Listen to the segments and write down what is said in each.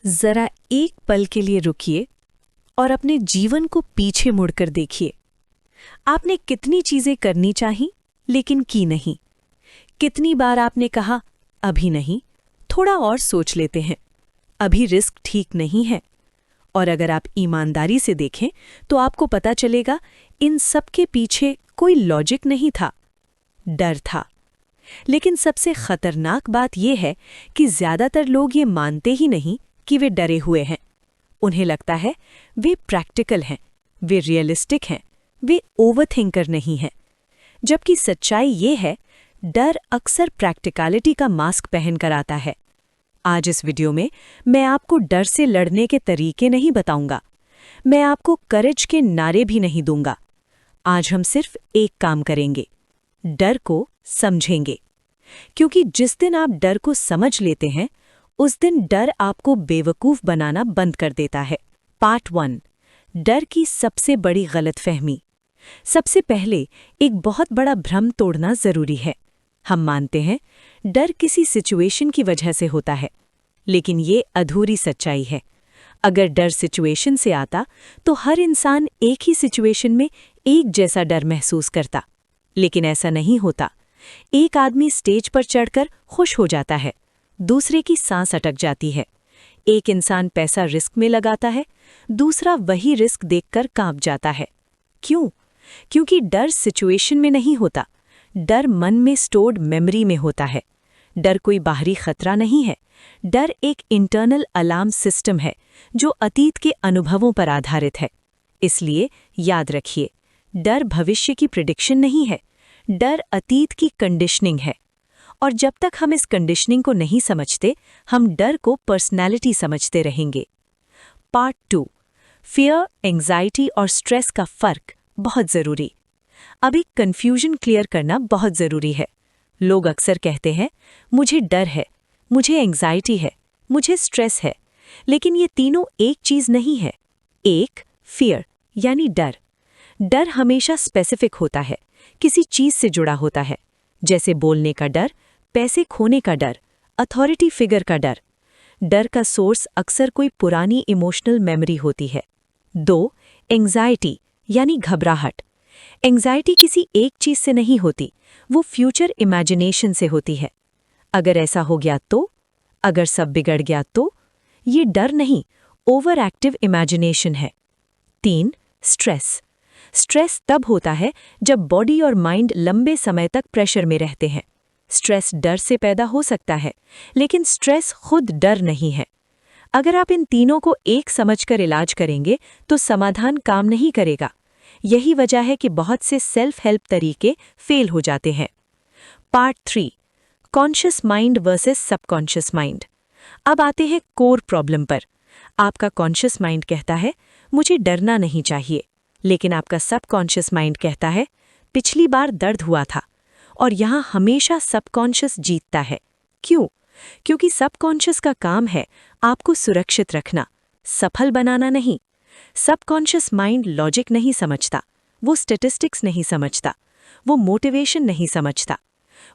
जरा एक पल के लिए रुकिए और अपने जीवन को पीछे मुड़कर देखिए। आपने कितनी चीजें करनी चाही लेकिन की नहीं। कितनी बार आपने कहा अभी नहीं, थोड़ा और सोच लेते हैं, अभी रिस्क ठीक नहीं है। और अगर आप ईमानदारी से देखें तो आपको पता चलेगा इन सब के पीछे कोई लॉजिक नहीं था, डर था। लेकिन सबसे खतरनाक बात यह है कि ज्यादातर लोग ये मानते ही नहीं कि वे डरे हुए हैं। उन्हें लगता है वे प्रैक्टिकल हैं, वे रियलिस्टिक हैं, वे ओवरथिंकर नहीं हैं। जबकि सच्चाई ये है, डर अक्सर प्रैक्टिकलिटी का मास्क पहनकर आता है। आज इस वीडियो में मैं आपको डर से लड़ने के तरीके नहीं बताऊंगा, मैं आपको करेज के नारे भी नहीं दूंगा। आज हम सिर्फ एक काम करेंगे, डर को समझेंगे। क्योंकि जिस दिन आप डर को समझ लेते हैं, उस दिन डर आपको बेवकूफ बनाना बंद कर देता है। पार्ट 1, डर की सबसे बड़ी गलतफहमी। सबसे पहले एक बहुत बड़ा भ्रम तोड़ना जरूरी है। हम मानते हैं डर किसी सिचुएशन की वजह से होता है, लेकिन ये अधूरी सच्चाई है। अगर डर सिचुएशन से आता तो हर इंसान एक ही सिचुएशन में एक जैसा डर महसूस करता, लेकिन ऐसा नहीं होता। एक आदमी स्टेज पर चढ़कर खुश हो जाता है, दूसरे की सांस अटक जाती है। एक इंसान पैसा रिस्क में लगाता है, दूसरा वही रिस्क देखकर कांप जाता है। क्यों? क्योंकि डर सिचुएशन में नहीं होता, डर मन में स्टोर्ड मेमोरी में होता है। डर कोई बाहरी खतरा नहीं है, डर एक इंटरनल अलार्म सिस्टम है जो अतीत के अनुभवों पर आधारित है। इसलिए याद रखिए, डर भविष्य की प्रिडिक्शन नहीं है, डर अतीत की कंडीशनिंग है। और जब तक हम इस कंडीशनिंग को नहीं समझते, हम डर को पर्सनैलिटी समझते रहेंगे। पार्ट 2, फियर, एंग्जाइटी और स्ट्रेस का फर्क बहुत जरूरी। अब एक कंफ्यूजन क्लियर करना बहुत जरूरी है। लोग अक्सर कहते हैं मुझे डर है, मुझे एंग्जाइटी है, मुझे स्ट्रेस है, लेकिन ये तीनों एक चीज नहीं है। एक, फियर यानी डर। डर हमेशा स्पेसिफिक होता है, किसी चीज से जुड़ा होता है, जैसे बोलने का डर, पैसे खोने का डर, अथॉरिटी फिगर का डर। डर का सोर्स अक्सर कोई पुरानी इमोशनल मेमोरी होती है। 2, एंग्जाइटी यानी घबराहट। एंग्जाइटी किसी एक चीज से नहीं होती, वो फ्यूचर इमेजिनेशन से होती है। अगर ऐसा हो गया तो, अगर सब बिगड़ गया तो, ये डर नहीं, ओवर एक्टिव इमेजिनेशन है। 3, स्ट्रेस। स्ट्रेस तब होता है जब बॉडी और माइंड लंबे समय तक प्रेशर में रहते हैं। स्ट्रेस डर से पैदा हो सकता है, लेकिन स्ट्रेस खुद डर नहीं है। अगर आप इन तीनों को एक समझकर इलाज करेंगे तो समाधान काम नहीं करेगा। यही वजह है कि बहुत से सेल्फ हेल्प तरीके फेल हो जाते हैं। Part 3, conscious mind versus subconscious mind. अब आते हैं कोर प्रॉब्लम पर। आपका कॉन्शियस माइंड कहता है मुझे डरना नहीं चाहिए, लेकिन आपका सबकॉन्शियस माइंड कहता है पिछली बार दर्द हुआ था। और यहाँ हमेशा सबकॉन्शियस जीतता है। क्यों? क्योंकि सबकॉन्शियस का काम है आपको सुरक्षित रखना, सफल बनाना नहीं। सबकॉन्शियस माइंड लॉजिक नहीं समझता, वो स्टैटिस्टिक्स नहीं समझता, वो मोटिवेशन नहीं समझता।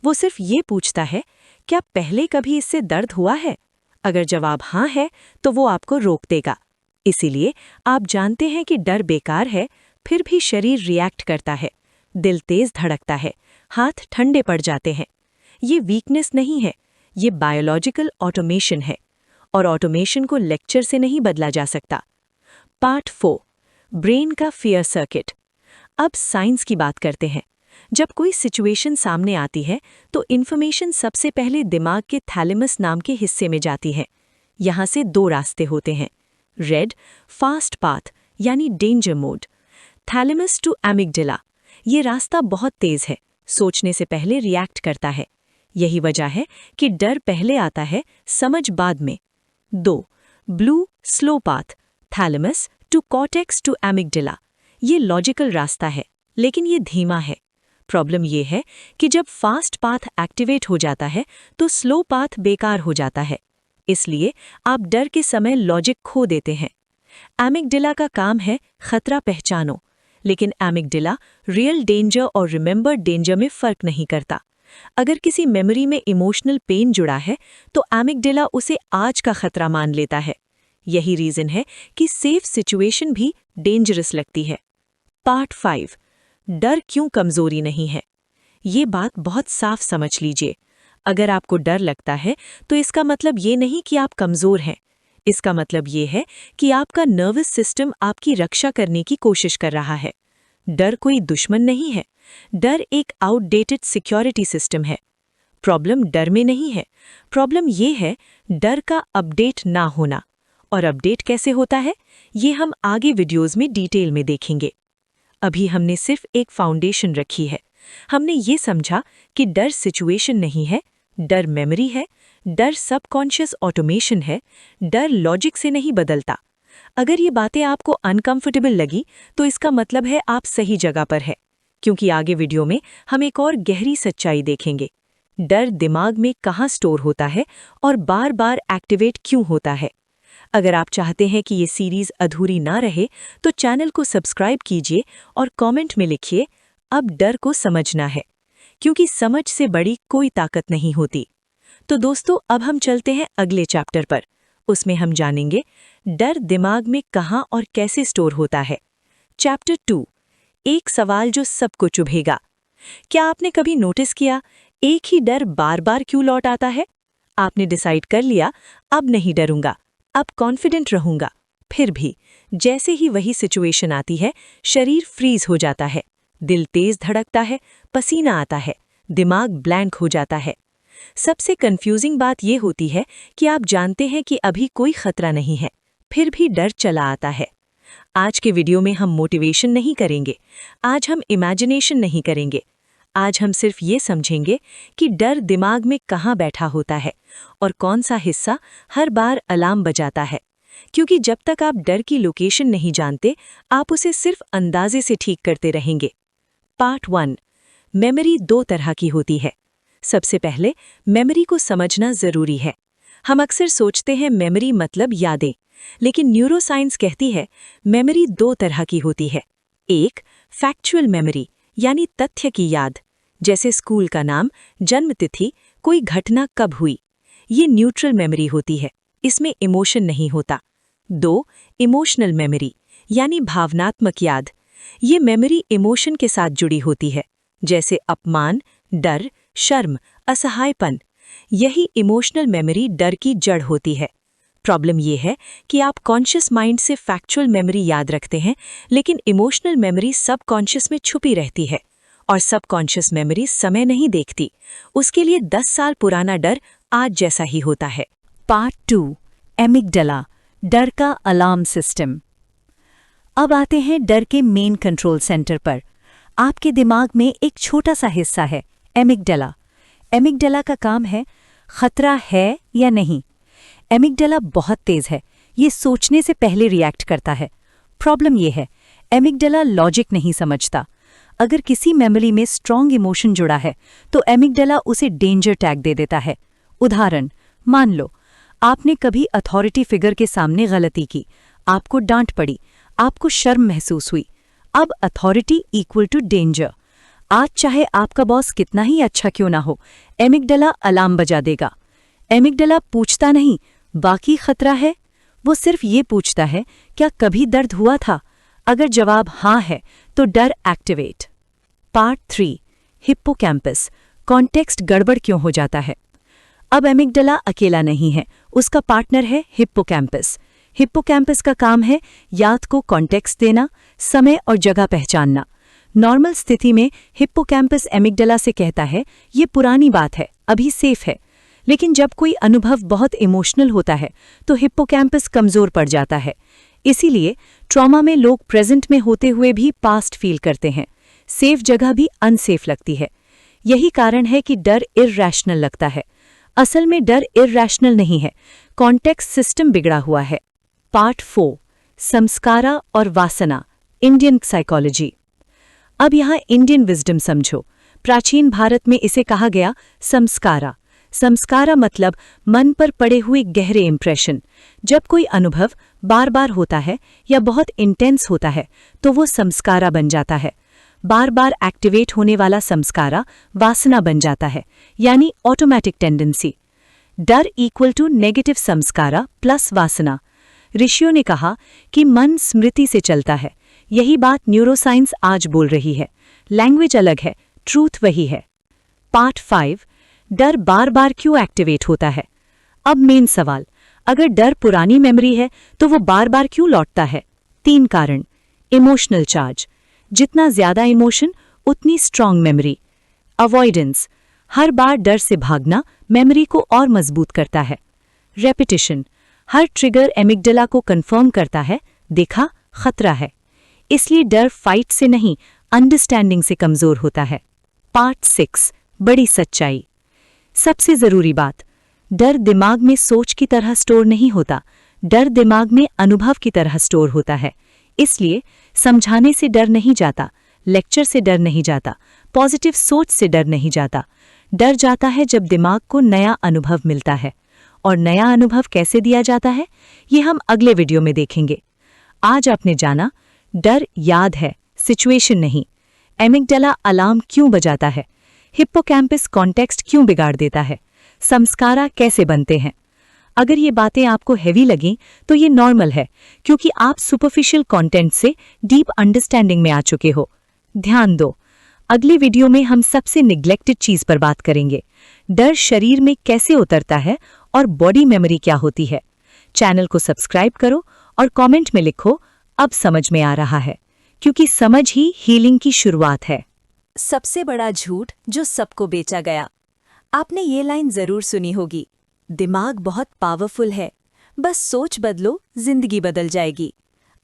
वो सिर्फ ये पूछता है क्या पहले कभी इससे दर्द हुआ है? अगर जवाब हाँ है तो वो आपको रोक देगा। इसीलिए आप जानते हैं कि डर बेकार है, फिर भी शरीर रिएक्ट करता है, दिल तेज धड़कता है, हाथ ठंडे पड़ जाते हैं। ये वीकनेस नहीं है, ये बायोलॉजिकल ऑटोमेशन है, और ऑटोमेशन को लेक्चर से नहीं बदला जा सकता। पार्ट 4, ब्रेन का फियर सर्किट। अब साइंस की बात करते हैं। जब कोई सिचुएशन सामने आती है तो इन्फॉर्मेशन सबसे पहले दिमाग के थैलेमस नाम के हिस्से में जाती है। यहाँ से 2 रास्ते होते हैं, रेड, फास्ट पाथ यानी danger mode, thalamus to amygdala. ये रास्ता बहुत तेज है, सोचने से पहले रिएक्ट करता है। यही वजह है कि डर पहले आता है, समझ बाद में। 2, blue, slow path, thalamus to cortex to amygdala. ये लॉजिकल रास्ता है, लेकिन ये धीमा है। प्रॉब्लम ये है कि जब फास्ट पाथ एक्टिवेट हो जाता है तो स्लो पाथ बेकार हो जाता है। इसलिए आप डर के समय लॉजिक खो देते हैं। एमिगडाला का काम है खतरा पहचानो, लेकिन एमिगडाला रियल डेंजर और रिमेंबर्ड डेंजर में फर्क नहीं करता। अगर किसी मेमोरी में इमोशनल पेन जुड़ा है तो एमिगडाला उसे आज का खतरा मान लेता है। यही रीजन है कि सेफ सिचुएशन भी डेंजरस लगती है। पार्ट 5, डर क्यों कमजोरी नहीं है। ये बात बहुत साफ समझ लीजिए। अगर आपको डर लगता है तो इसका मतलब ये नहीं कि आप कमजोर हैं। इसका मतलब ये है कि आपका नर्वस सिस्टम आपकी रक्षा करने की कोशिश कर रहा है। डर कोई दुश्मन नहीं है। डर एक आउटडेटेड सिक्योरिटी सिस्टम है। प्रॉब्लम डर में नहीं है। प्रॉब्लम ये है डर का अपडेट ना होना। और अपडेट कैसे होता है, ये हम आगे वीडियोस में डिटेल में देखेंगे। अभी हमने सिर्फ एक फाउंडेशन रखी है। हमने ये समझा कि डर सिचुएशन नहीं है, डर मेमोरी है, डर सबकॉन्शियस ऑटोमेशन है, डर लॉजिक से नहीं बदलता। अगर ये बातें आपको अनकंफर्टेबल लगी तो इसका मतलब है आप सही जगह पर है, क्योंकि आगे वीडियो में हम एक और गहरी सच्चाई देखेंगे। डर दिमाग में कहाँ स्टोर होता है और बार बार एक्टिवेट क्यों होता है। अगर आप चाहते हैं कि ये सीरीज अधूरी ना रहे तो चैनल को सब्सक्राइब कीजिए और कमेंट में लिखिए, अब डर को समझना है, क्योंकि समझ से बड़ी कोई ताकत नहीं होती। तो दोस्तों, अब हम चलते हैं अगले चैप्टर पर। उसमें हम जानेंगे डर दिमाग में कहाँ और कैसे स्टोर होता है। चैप्टर 2, एक सवाल जो सबको चुभेगा। क्या आपने कभी नोटिस किया एक ही डर बार बार क्यों लौट आता है? आपने डिसाइड कर लिया अब नहीं डरूंगा, अब कॉन्फिडेंट रहूंगा, फिर भी जैसे ही वही सिचुएशन आती है शरीर फ्रीज हो जाता है, दिल तेज धड़कता है, पसीना आता है, दिमाग ब्लैंक हो जाता है। सबसे कंफ्यूजिंग बात यह होती है कि आप जानते हैं कि अभी कोई खतरा नहीं है, फिर भी डर चला आता है। आज के वीडियो में हम मोटिवेशन नहीं करेंगे, आज हम इमेजिनेशन नहीं करेंगे। आज हम सिर्फ ये समझेंगे कि डर दिमाग में कहाँ बैठा होता है और कौन सा हिस्सा हर बार अलार्म बजाता है। क्योंकि जब तक आप डर की लोकेशन नहीं जानते, आप उसे सिर्फ अंदाजे से ठीक करते रहेंगे। पार्ट 1, मेमोरी 2 तरह की होती है। सबसे पहले मेमोरी को समझना जरूरी है। हम अक्सर सोचते हैं मेमोरी मतलब यादें, लेकिन न्यूरोसाइंस कहती है मेमोरी 2 तरह की होती है। एक, फैक्चुअल मेमोरी यानी तथ्य की याद, जैसे स्कूल का नाम, जन्म तिथि, कोई घटना कब हुई। ये न्यूट्रल मेमोरी होती है, इसमें इमोशन नहीं होता। 2, इमोशनल मेमोरी यानी भावनात्मक याद। ये मेमोरी इमोशन के साथ जुड़ी होती है, जैसे अपमान, डर, शर्म, असहायपन। यही इमोशनल मेमोरी डर की जड़ होती है। प्रॉब्लम यह है कि आप कॉन्शियस माइंड से फैक्चुअल मेमोरी याद रखते हैं, लेकिन इमोशनल मेमोरी सबकॉन्शियस में छुपी रहती है, और सबकॉन्शियस मेमोरी समय नहीं देखती। उसके लिए 10 साल पुराना डर आज जैसा ही होता है। पार्ट 2, एमिगडाला, डर का अलार्म सिस्टम। अब आते हैं डर के मेन कंट्रोल सेंटर पर। आपके दिमाग में एक छोटा सा हिस्सा है, एमिगडाला। एमिगडाला का काम है खतरा है या नहीं। एमिगडाला बहुत तेज है, ये सोचने से पहले रिएक्ट करता है। प्रॉब्लम ये है एमिगडाला लॉजिक नहीं समझता। अगर किसी मेमोरी में स्ट्रॉन्ग इमोशन जुड़ा है तो एमिगडाला उसे डेंजर टैग दे देता है। उदाहरण, मान लो आपने कभी अथॉरिटी फिगर के सामने गलती की, आपको डांट पड़ी, आपको शर्म महसूस हुई। अब अथॉरिटी इक्वल टू डेंजर। आज चाहे आपका बॉस कितना ही अच्छा क्यों ना हो, एमिगडाला अलार्म बजा देगा। एमिगडाला पूछता नहीं बाकी खतरा है, वो सिर्फ ये पूछता है क्या कभी दर्द हुआ था। अगर जवाब हाँ है तो डर एक्टिवेट। पार्ट 3, हिप्पोकैम्पस, कॉन्टेक्स्ट गड़बड़ क्यों हो जाता है। अब एमिगडाला अकेला नहीं है, उसका पार्टनर है हिप्पोकैम्पस। हिप्पोकैम्पस का काम है याद को कॉन्टेक्स्ट देना, समय और जगह पहचानना। नॉर्मल स्थिति में हिप्पोकैम्पस एमिगडाला से कहता है ये पुरानी बात है, अभी सेफ है। लेकिन जब कोई अनुभव बहुत इमोशनल होता है तो हिप्पोकैम्पस कमजोर पड़ जाता है। इसीलिए ट्रॉमा में लोग प्रेजेंट में होते हुए भी पास्ट फील करते हैं, सेफ जगह भी अनसेफ लगती है। यही कारण है कि डर इरैशनल लगता है। असल में डर इरैशनल नहीं है, कॉन्टेक्स्ट सिस्टम बिगड़ा हुआ है। पार्ट 4, संस्कारा और वासना, इंडियन साइकोलॉजी। अब यहाँ इंडियन विजडम समझो। प्राचीन भारत में इसे कहा गया संस्कारा। संस्कारा मतलब मन पर पड़े हुए गहरे इंप्रेशन। जब कोई अनुभव बार बार होता है या बहुत इंटेंस होता है तो वो संस्कारा बन जाता है। बार बार एक्टिवेट होने वाला संस्कारा वासना बन जाता है, यानी ऑटोमेटिक टेंडेंसी। डर इक्वल टू नेगेटिव संस्कारा प्लस वासना। ऋषियों ने कहा कि मन स्मृति से चलता है। यही बात न्यूरोसाइंस आज बोल रही है। लैंग्वेज अलग है, ट्रूथ वही है। पार्ट 5, डर बार बार क्यों एक्टिवेट होता है। अब मेन सवाल, अगर डर पुरानी मेमोरी है तो वो बार बार क्यों लौटता है। 3 कारण। इमोशनल चार्ज, जितना ज्यादा इमोशन उतनी स्ट्रांग मेमोरी। अवॉइडेंस, हर बार डर से भागना मेमोरी को और मजबूत करता है। रेपिटिशन, हर ट्रिगर एमिगडाला को कंफर्म करता है, देखा खतरा है। इसलिए डर फाइट से नहीं, अंडरस्टैंडिंग से कमजोर होता है। पार्ट 6, बड़ी सच्चाई। सबसे जरूरी बात, डर दिमाग में सोच की तरह स्टोर नहीं होता, डर दिमाग में अनुभव की तरह स्टोर होता है। इसलिए समझाने से डर नहीं जाता, लेक्चर से डर नहीं जाता, पॉजिटिव सोच से डर नहीं जाता। डर जाता है जब दिमाग को नया अनुभव मिलता है। और नया अनुभव कैसे दिया जाता है, ये हम अगले वीडियो में देखेंगे। आज आपने जाना, डर याद है, सिचुएशन नहीं। एमिगडाला अलार्म क्यों बजाता है, हिप्पोकैम्पस कॉन्टेक्स्ट क्यों बिगाड़ देता है, संस्कारा कैसे बनते हैं। अगर ये बातें आपको हैवी लगीं तो ये नॉर्मल है, क्योंकि आप सुपरफिशियल कंटेंट से डीप अंडरस्टैंडिंग में आ चुके हो। ध्यान दो, अगले वीडियो में हम सबसे निग्लेक्टेड चीज पर बात करेंगे, डर शरीर में कैसे उतरता है और बॉडी मेमोरी क्या होती है। चैनल को सब्सक्राइब करो और कमेंट में लिखो, अब समझ में आ रहा है, क्योंकि समझ ही हीलिंग की शुरुआत है। सबसे बड़ा झूठ जो सबको बेचा गया। आपने ये लाइन जरूर सुनी होगी, दिमाग बहुत पावरफुल है, बस सोच बदलो जिंदगी बदल जाएगी।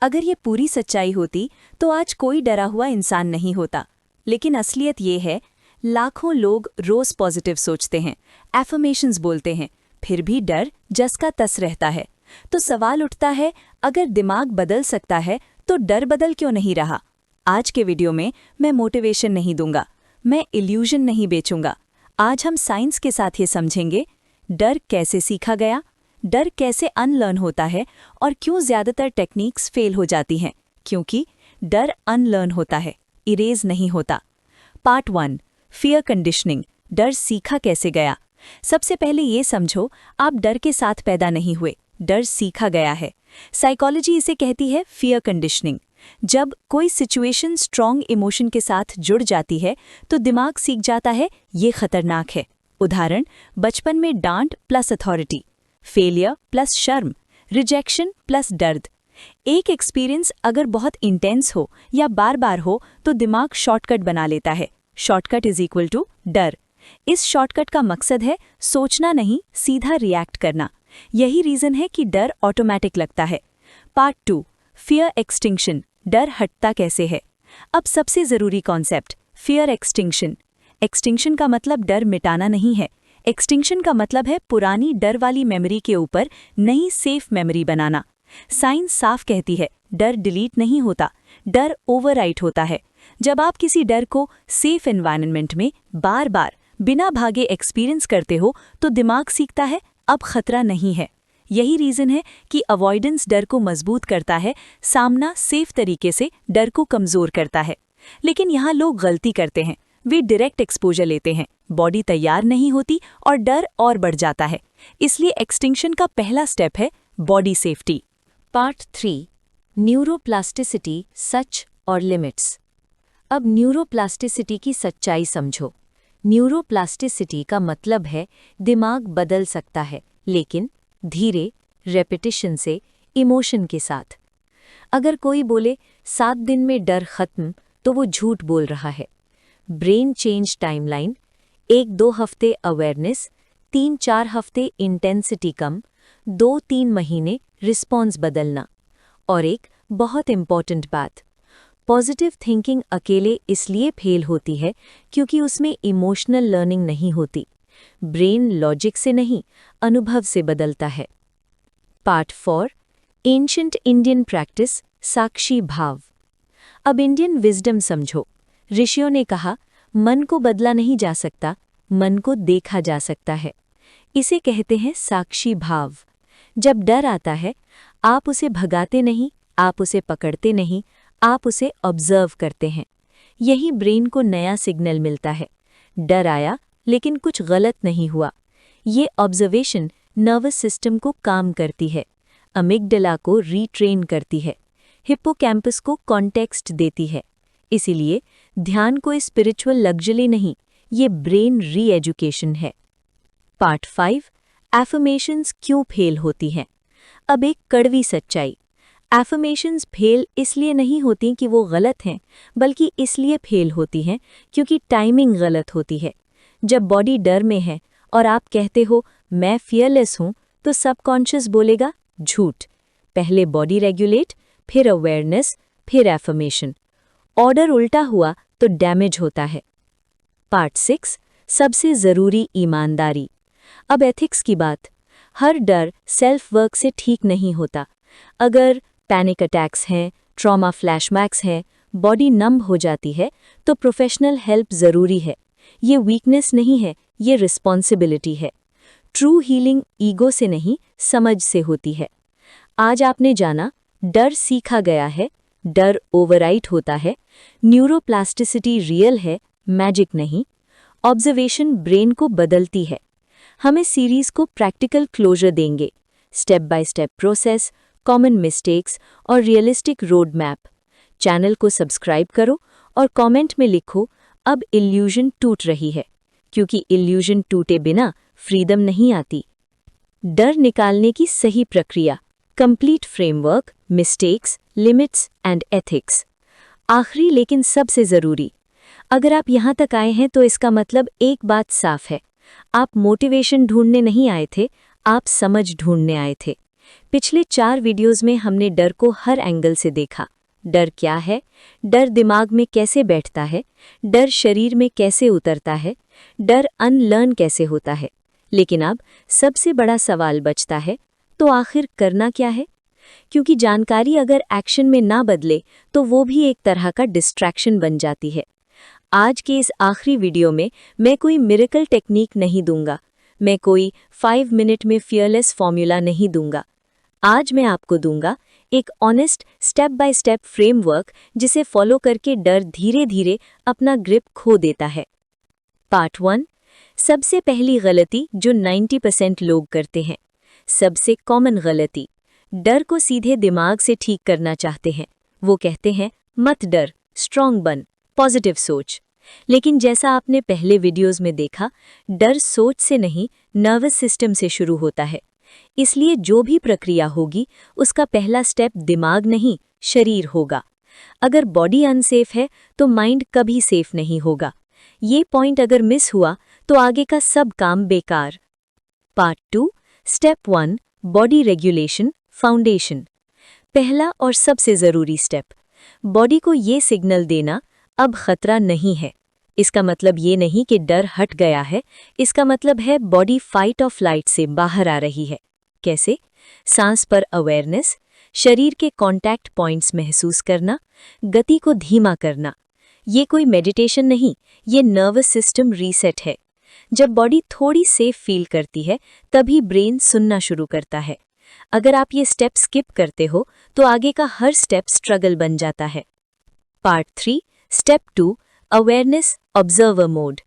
अगर ये पूरी सच्चाई होती तो आज कोई डरा हुआ इंसान नहीं होता। लेकिन असलियत ये है, लाखों लोग रोज पॉजिटिव सोचते हैं, एफर्मेशंस बोलते हैं, फिर भी डर जस का तस रहता है। तो सवाल उठता है, अगर दिमाग बदल सकता है तो डर बदल क्यों नहीं रहा। आज के वीडियो में मैं मोटिवेशन नहीं दूंगा, मैं इल्यूजन नहीं बेचूंगा। आज हम साइंस के साथ ये समझेंगे, डर कैसे सीखा गया, डर कैसे अनलर्न होता है और क्यों ज्यादातर टेक्निक्स फेल हो जाती हैं। क्योंकि डर अनलर्न होता है, इरेज नहीं होता। पार्ट 1, फियर कंडीशनिंग, डर सीखा कैसे गया। सबसे पहले ये समझो, आप डर के साथ पैदा नहीं हुए, डर सीखा गया है। साइकोलॉजी इसे कहती है फियर कंडीशनिंग। जब कोई सिचुएशन स्ट्रॉन्ग इमोशन के साथ जुड़ जाती है तो दिमाग सीख जाता है ये खतरनाक है। उदाहरण, बचपन में डांट प्लस अथॉरिटी, फेलियर प्लस शर्म, रिजेक्शन प्लस दर्द। एक एक्सपीरियंस अगर बहुत इंटेंस हो या बार बार हो तो दिमाग शॉर्टकट बना लेता है। शॉर्टकट इज इक्वल टू डर। इस शॉर्टकट का मकसद है सोचना नहीं, सीधा रिएक्ट करना। यही रीजन है कि डर ऑटोमेटिक लगता है। पार्ट 2, फियर एक्सटिंक्शन, डर हटता कैसे है। अब सबसे जरूरी कॉन्सेप्ट, फियर एक्सटिंक्शन। एक्सटिंक्शन का मतलब डर मिटाना नहीं है, एक्सटिंक्शन का मतलब है पुरानी डर वाली मेमोरी के ऊपर नई सेफ मेमोरी बनाना। साइंस साफ कहती है, डर डिलीट नहीं होता, डर ओवरराइट होता है। जब आप किसी डर को सेफ एनवायरनमेंट में बार बार बिना भागे एक्सपीरियंस करते हो तो दिमाग सीखता है अब खतरा नहीं है। यही रीजन है कि अवॉइडेंस डर को मजबूत करता है, सामना सेफ तरीके से डर को कमजोर करता है। लेकिन यहाँ लोग गलती करते हैं, वे डायरेक्ट एक्सपोजर लेते हैं, बॉडी तैयार नहीं होती और डर और बढ़ जाता है। इसलिए एक्सटिंक्शन का पहला स्टेप है बॉडी सेफ्टी। पार्ट 3, न्यूरोप्लास्टिसिटी, सच और लिमिट्स। अब न्यूरोप्लास्टिसिटी की सच्चाई समझो। न्यूरोप्लास्टिसिटी का मतलब है दिमाग बदल सकता है, लेकिन धीरे, रेपिटिशन से, इमोशन के साथ। अगर कोई बोले 7 दिन में डर खत्म तो वो झूठ बोल रहा है। ब्रेन चेंज टाइमलाइन, 1-2 हफ्ते अवेयरनेस, 3-4 हफ्ते इंटेंसिटी कम, 2-3 महीने रिस्पॉन्स बदलना। और एक बहुत इम्पॉर्टेंट बात, पॉजिटिव थिंकिंग अकेले इसलिए फेल होती है क्योंकि उसमें इमोशनल लर्निंग नहीं होती। ब्रेन लॉजिक से नहीं, अनुभव से बदलता है। पार्ट 4, एंशिएंट इंडियन प्रैक्टिस, साक्षी भाव। अब इंडियन विजडम समझो। ऋषियों ने कहा, मन को बदला नहीं जा सकता, मन को देखा जा सकता है। इसे कहते हैं साक्षी भाव। जब डर आता है, आप उसे भगाते नहीं, आप उसे पकड़ते नहीं, आप उसे ऑब्जर्व करते हैं। यही ब्रेन को नया सिग्नल मिलता है, डर आया लेकिन कुछ गलत नहीं हुआ। ये ऑब्जर्वेशन नर्वस सिस्टम को काम करती है। अमिगडला को रीट्रेन करती है, हिप्पोकैम्पस को कॉन्टेक्स्ट देती है। इसीलिए ध्यान कोई स्पिरिचुअल लग्जरी नहीं, ये ब्रेन री एजुकेशन है। पार्ट 5, एफर्मेशंस क्यों फेल होती हैं। अब एक कड़वी सच्चाई, एफर्मेशंस फेल इसलिए नहीं होती कि वो गलत हैं, बल्कि इसलिए फेल होती हैं क्योंकि टाइमिंग गलत होती है। जब बॉडी डर में है और आप कहते हो मैं फियरलेस हूं, तो सबकॉन्शियस बोलेगा झूठ। पहले बॉडी रेगुलेट, फिर अवेयरनेस, फिर एफर्मेशन। ऑर्डर उल्टा हुआ तो डैमेज होता है। पार्ट 6, सबसे ज़रूरी ईमानदारी। अब एथिक्स की बात। हर डर सेल्फ वर्क से ठीक नहीं होता। अगर पैनिक अटैक्स हैं, ट्रॉमा फ्लैशबैक्स हैं, बॉडी नंब हो जाती है, तो प्रोफेशनल हेल्प ज़रूरी है। ये वीकनेस नहीं है, ये रिस्पॉन्सिबिलिटी है। ट्रू हीलिंग ईगो से नहीं, समझ से होती है। आज आपने जाना, डर सीखा गया है, डर ओवरराइट होता है, न्यूरोप्लास्टिसिटी रियल है, मैजिक नहीं। ऑब्जर्वेशन ब्रेन को बदलती है। हम इस सीरीज को प्रैक्टिकल क्लोजर देंगे, step by step process, common mistakes और रियलिस्टिक रोड मैप। चैनल को सब्सक्राइब करो और कमेंट में लिखो अब इल्यूजन टूट रही है, क्योंकि इल्यूजन टूटे बिना फ्रीडम नहीं आती। डर निकालने की सही प्रक्रिया, complete framework, mistakes, limits and ethics. आखिरी लेकिन सबसे ज़रूरी, अगर आप यहाँ तक आए हैं तो इसका मतलब एक बात साफ है, आप मोटिवेशन ढूंढने नहीं आए थे, आप समझ ढूंढने आए थे। पिछले 4 वीडियोज़ में हमने डर को हर एंगल से देखा। डर क्या है, डर दिमाग में कैसे बैठता है, डर शरीर में कैसे उतरता है, डर अनलर्न कैसे होता है। लेकिन अब सबसे बड़ा सवाल बचता है, तो आखिर करना क्या है? क्योंकि जानकारी अगर एक्शन में ना बदले तो वो भी एक तरह का डिस्ट्रैक्शन बन जाती है। आज के इस आखिरी वीडियो में मैं कोई मिरेकल टेक्निक नहीं दूंगा, मैं कोई 5 मिनट में फियरलेस फॉर्मूला नहीं दूंगा। आज मैं आपको दूंगा एक honest step by step framework, जिसे फॉलो करके डर धीरे धीरे अपना ग्रिप खो देता है। पार्ट 1, सबसे पहली गलती जो 90% लोग करते हैं, सबसे कॉमन गलती। डर को सीधे दिमाग से ठीक करना चाहते हैं। वो कहते हैं मत डर, स्ट्रॉन्ग बन, पॉजिटिव सोच। लेकिन जैसा आपने पहले वीडियोस में देखा, डर सोच से नहीं, नर्वस सिस्टम से शुरू होता है। इसलिए जो भी प्रक्रिया होगी, उसका पहला स्टेप दिमाग नहीं, शरीर होगा। अगर बॉडी अनसेफ है तो माइंड कभी सेफ नहीं होगा। ये पॉइंट अगर मिस हुआ तो आगे का सब काम बेकार। Part 2, step 1, body regulation foundation. पहला और सबसे ज़रूरी स्टेप, बॉडी को ये सिग्नल देना अब खतरा नहीं है। इसका मतलब ये नहीं कि डर हट गया है, इसका मतलब है बॉडी फाइट और फ्लाइट से बाहर आ रही है। कैसे? सांस पर अवेयरनेस, शरीर के कॉन्टैक्ट पॉइंट्स महसूस करना, गति को धीमा करना। ये कोई मेडिटेशन नहीं, ये नर्वस सिस्टम रीसेट है। जब बॉडी थोड़ी सेफ फील करती है, तभी ब्रेन सुनना शुरू करता है। अगर आप ये स्टेप स्किप करते हो तो आगे का हर स्टेप स्ट्रगल बन जाता है। Part 3, step 2, awareness observer mode.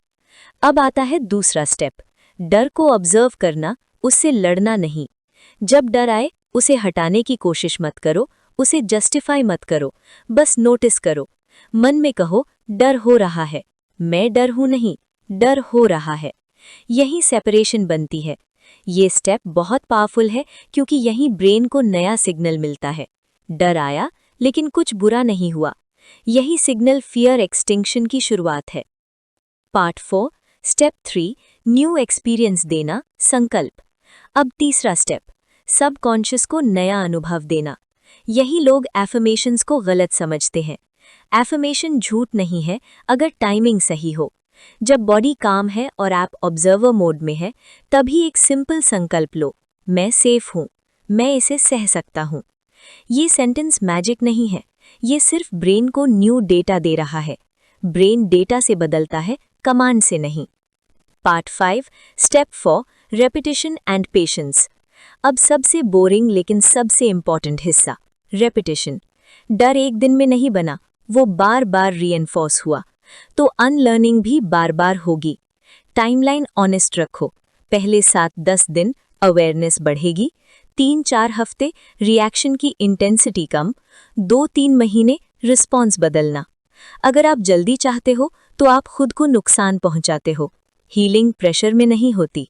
अब आता है दूसरा स्टेप, डर को ऑब्जर्व करना, उससे लड़ना नहीं। जब डर आए, उसे हटाने की कोशिश मत करो, उसे जस्टिफाई मत करो, बस नोटिस करो। मन में कहो डर हो रहा है, मैं डर हूं नहीं, डर हो रहा है। यही सेपरेशन बनती है। ये स्टेप बहुत पावरफुल है क्योंकि यहीं ब्रेन को नया सिग्नल मिलता है। डर आया लेकिन कुछ बुरा नहीं हुआ। यही सिग्नल फियर एक्सटिंक्शन की शुरुआत है। पार्ट 4, स्टेप 3, न्यू एक्सपीरियंस देना, संकल्प। अब तीसरा स्टेप, सबकॉन्शियस को नया अनुभव देना। यही लोग एफर्मेशंस को गलत समझते हैं। एफर्मेशन झूठ नहीं है अगर टाइमिंग सही हो। जब बॉडी काम है और आप ऑब्जर्वर मोड में है, तभी एक सिंपल संकल्प लो, मैं सेफ हूं, मैं इसे सह सकता हूं। ये सेंटेंस मैजिक नहीं है, ये सिर्फ ब्रेन को न्यू डेटा दे रहा है। ब्रेन डेटा से बदलता है, कमांड से नहीं। Part 5, step 4, repetition and patience. अब सबसे बोरिंग लेकिन सबसे इंपॉर्टेंट हिस्सा, रेपिटेशन। डर एक दिन में नहीं बना, वो बार बार रीएनफोर्स हुआ, तो अनलर्निंग भी बार बार होगी। टाइमलाइन ऑनेस्ट रखो, पहले 7-10 दिन अवेयरनेस बढ़ेगी, 3-4 हफ्ते रिएक्शन की इंटेंसिटी कम, 2-3 महीने रिस्पॉन्स बदलना। अगर आप जल्दी चाहते हो तो आप खुद को नुकसान पहुंचाते हो। हीलिंग प्रेशर में नहीं होती।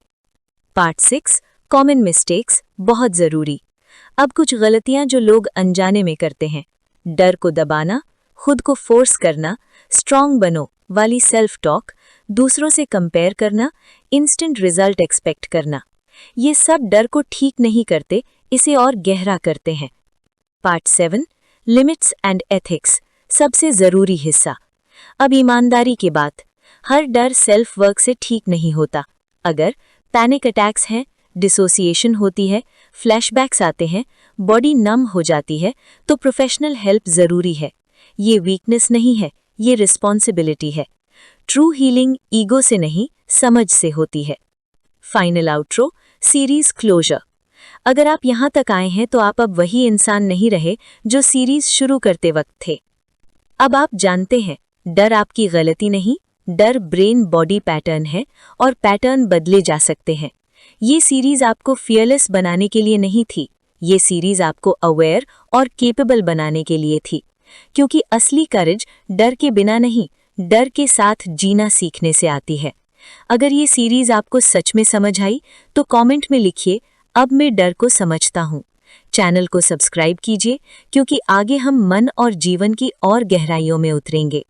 पार्ट 6 कॉमन मिस्टेक्स बहुत ज़रूरी। अब कुछ गलतियां जो लोग अनजाने में करते हैं। डर को दबाना, खुद को फोर्स करना, स्ट्रांग बनो वाली सेल्फ टॉक, दूसरों से कंपेयर करना, इंस्टेंट रिजल्ट एक्सपेक्ट करना। ये सब डर को ठीक नहीं करते, इसे और गहरा करते हैं। पार्ट 7 लिमिट्स एंड एथिक्स सबसे ज़रूरी हिस्सा। अब ईमानदारी की बात, हर डर सेल्फ वर्क से ठीक नहीं होता। अगर पैनिक अटैक्स हैं, डिसोसिएशन होती है, फ्लैशबैक्स आते हैं, बॉडी नम हो जाती है, तो प्रोफेशनल हेल्प ज़रूरी है। ये वीकनेस नहीं है, ये रिस्पॉन्सिबिलिटी है। ट्रू हीलिंग ईगो से नहीं, समझ से होती है। Final outro, series closure. अगर आप यहाँ तक आए हैं तो आप अब वही इंसान नहीं रहे जो सीरीज शुरू करते वक्त थे। अब आप जानते हैं, डर आपकी गलती नहीं, डर ब्रेन बॉडी पैटर्न है और पैटर्न बदले जा सकते हैं। ये सीरीज आपको फियरलेस बनाने के लिए नहीं थी, ये सीरीज आपको अवेयर और केपेबल बनाने के लिए थी। क्योंकि असली करेज डर के बिना नहीं, डर के साथ जीना सीखने से आती है। अगर ये सीरीज आपको सच में समझ आई तो कमेंट में लिखिए, अब मैं डर को समझता हूँ। चैनल को सब्सक्राइब कीजिए क्योंकि आगे हम मन और जीवन की और गहराइयों में उतरेंगे।